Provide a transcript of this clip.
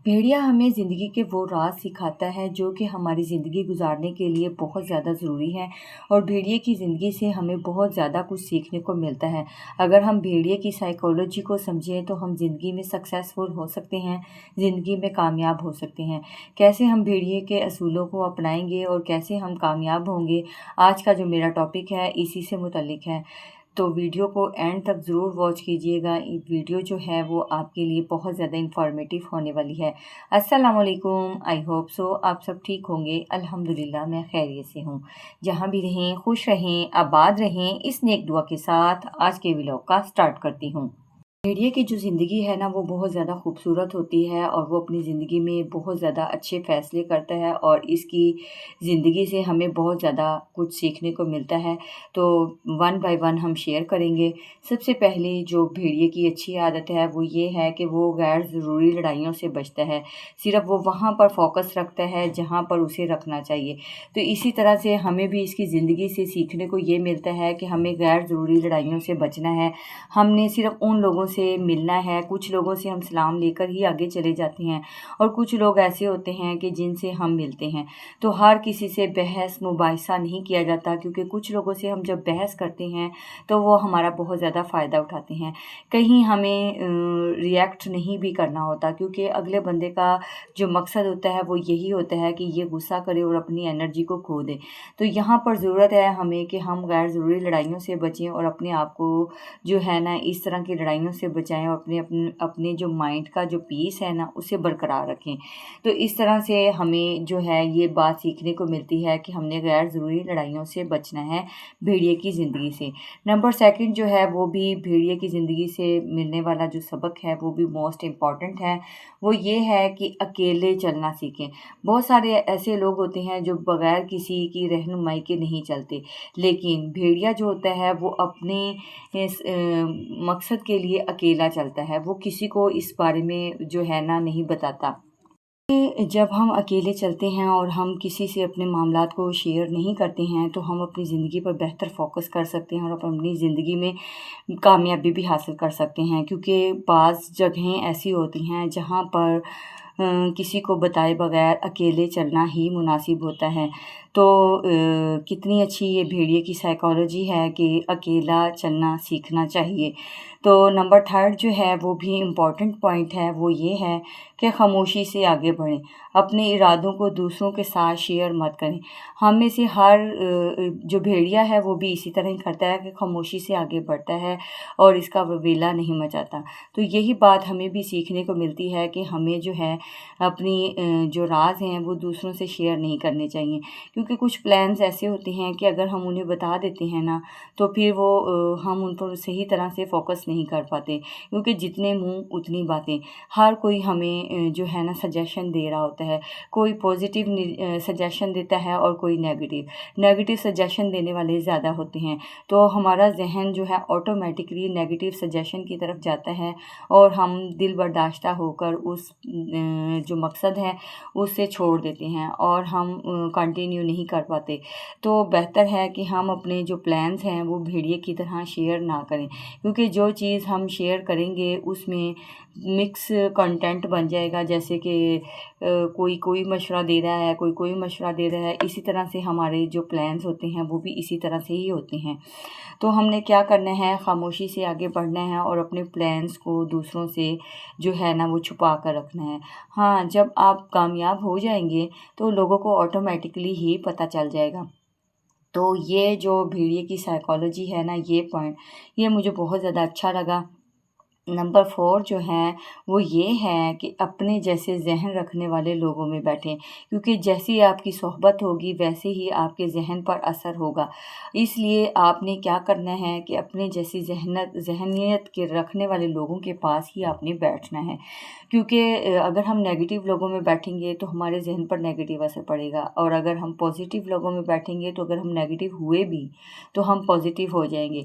भेड़िया हमें ज़िंदगी के वो राज सिखाता है जो कि हमारी ज़िंदगी गुजारने के लिए बहुत ज़्यादा ज़रूरी है। और भेड़िए की ज़िंदगी से हमें बहुत ज़्यादा कुछ सीखने को मिलता है। अगर हम भेड़िए की साइकोलॉजी को समझें तो हम ज़िंदगी में सक्सेसफुल हो सकते हैं, ज़िंदगी में कामयाब हो सकते हैं। कैसे हम भेड़िए के असूलों को अपनाएंगे और कैसे हम कामयाब होंगे, आज का जो मेरा टॉपिक है इसी से मुतल्लिक है। तो वीडियो को एंड तक ज़रूर वॉच कीजिएगा। ये वीडियो जो है वो आपके लिए बहुत ज़्यादा इंफॉर्मेटिव होने वाली है। अस्सलाम वालेकुम, आई होप सो आप सब ठीक होंगे। अल्हम्दुलिल्लाह मैं खैरियत से हूँ। जहाँ भी रहें खुश रहें, आबाद रहें, इस नेक दुआ के साथ आज के व्लॉग का स्टार्ट करती हूँ। भेड़िए की जो ज़िंदगी है ना वो बहुत ज़्यादा खूबसूरत होती है और वो अपनी ज़िंदगी में बहुत ज़्यादा अच्छे फ़ैसले करता है और इसकी ज़िंदगी से हमें बहुत ज़्यादा कुछ सीखने को मिलता है। तो वन बाय वन हम शेयर करेंगे। सबसे पहले जो भेड़िए की अच्छी आदत है वो ये है कि वो गैर ज़रूरी लड़ाइयों से बचता है। सिर्फ वो वहाँ पर फोकस रखता है जहाँ पर उसे रखना चाहिए। तो इसी तरह से हमें भी इसकी ज़िंदगी से सीखने को ये मिलता है कि हमें गैर ज़रूरी लड़ाइयों से बचना है। हमने सिर्फ उन लोगों से मिलना है। कुछ लोगों से हम सलाम लेकर ही आगे चले जाते हैं और कुछ लोग ऐसे होते हैं कि जिनसे हम मिलते हैं। तो हर किसी से बहस मुबाहिसा नहीं किया जाता, क्योंकि कुछ लोगों से हम जब बहस करते हैं तो वो हमारा बहुत ज़्यादा फ़ायदा उठाते हैं। कहीं हमें रिएक्ट नहीं भी करना होता, क्योंकि अगले बंदे का जो मकसद होता है वो यही होता है कि ये गुस्सा करे और अपनी एनर्जी को खो दे। तो यहाँ पर ज़रूरत है हमें कि हम गैर ज़रूरी लड़ाइयों से बचें और अपने आप को जो है ना इस तरह की लड़ाइयों से बचाएं और अपने जो माइंड का जो पीस है ना उसे बरकरार रखें। तो इस तरह से हमें जो है ये बात सीखने को मिलती है कि हमने गैर ज़रूरी लड़ाइयों से बचना है भेड़िए की ज़िंदगी से। नंबर सेकंड जो है वो भी भेड़िए की ज़िंदगी से मिलने वाला जो सबक है वो भी मोस्ट इम्पॉर्टेंट है। वो ये है कि अकेले चलना सीखें। बहुत सारे ऐसे लोग होते हैं जो बगैर किसी की रहनुमाई के नहीं चलते, लेकिन भेड़िया जो होता है वो अपने इस मकसद के लिए अकेला चलता है। वो किसी को इस बारे में जो है ना नहीं बताता। जब हम अकेले चलते हैं और हम किसी से अपने मामलात को शेयर नहीं करते हैं तो हम अपनी ज़िंदगी पर बेहतर फोकस कर सकते हैं और अपनी ज़िंदगी में कामयाबी भी हासिल कर सकते हैं। क्योंकि बाज़ जगहें ऐसी होती हैं जहाँ पर किसी को बताए बगैर अकेले चलना ही मुनासिब होता है। तो कितनी अच्छी ये भेड़िए की साइकोलॉजी है कि अकेला चलना सीखना चाहिए। तो नंबर थर्ड जो है वो भी इम्पॉर्टेंट पॉइंट है, वो ये है कि खामोशी से आगे बढ़ें। अपने इरादों को दूसरों के साथ शेयर मत करें। हम में से हर जो भेड़िया है वो भी इसी तरह ही करता है कि खामोशी से आगे बढ़ता है और इसका वबेला नहीं मचाता। तो यही बात हमें भी सीखने को मिलती है कि हमें जो है अपनी जो राज हैं वो दूसरों से शेयर नहीं करने चाहिए। क्योंकि कुछ प्लान्स ऐसे होते हैं कि अगर हम उन्हें बता देते हैं ना तो फिर वो हम उन पर सही तरह से फोकस नहीं कर पाते, क्योंकि जितने मुंह उतनी बातें। हर कोई हमें जो है ना सजेशन दे रहा होता है। कोई पॉजिटिव सजेशन देता है और कोई नेगेटिव सजेशन देने वाले ज़्यादा होते हैं। तो हमारा जहन जो है ऑटोमेटिकली नेगेटिव सजेशन की तरफ जाता है और हम दिल बर्दाश्ता होकर उस जो मकसद है उससे छोड़ देते हैं और हम कंटिन्यू नहीं कर पाते। तो बेहतर है कि हम अपने जो प्लान्स हैं वो भेड़िए की तरह शेयर ना करें, क्योंकि जो चीज़ हम शेयर करेंगे उसमें मिक्स कंटेंट बन जाएगा। जैसे कि कोई मशवरा दे रहा है, कोई मशवरा दे रहा है। इसी तरह से हमारे जो प्लान्स होते हैं वो भी इसी तरह से ही होते हैं। तो हमने क्या करना है, खामोशी से आगे बढ़ना है और अपने प्लान्स को दूसरों से जो है ना वो छुपा कर रखना है। हाँ, जब आप कामयाब हो जाएंगे तो लोगों को ऑटोमेटिकली ही पता चल जाएगा। तो ये जो भेड़िए की साइकोलॉजी है ना, ये पॉइंट ये मुझे बहुत ज़्यादा अच्छा लगा। नंबर 4 जो है वो ये है कि अपने जैसे ज़हन रखने वाले लोगों में बैठें, क्योंकि जैसी आपकी सोहबत होगी वैसे ही आपके ज़हन पर असर होगा। इसलिए आपने क्या करना है कि अपने जैसी ज़हनियत के रखने वाले लोगों के पास ही आपने बैठना है। क्योंकि अगर हम नेगेटिव लोगों में बैठेंगे तो हमारे ज़हन पर नेगेटिव असर पड़ेगा, और अगर हम पॉजिटिव लोगों में बैठेंगे तो अगर हम नेगेटिव हुए भी तो हम पॉजिटिव हो जाएंगे।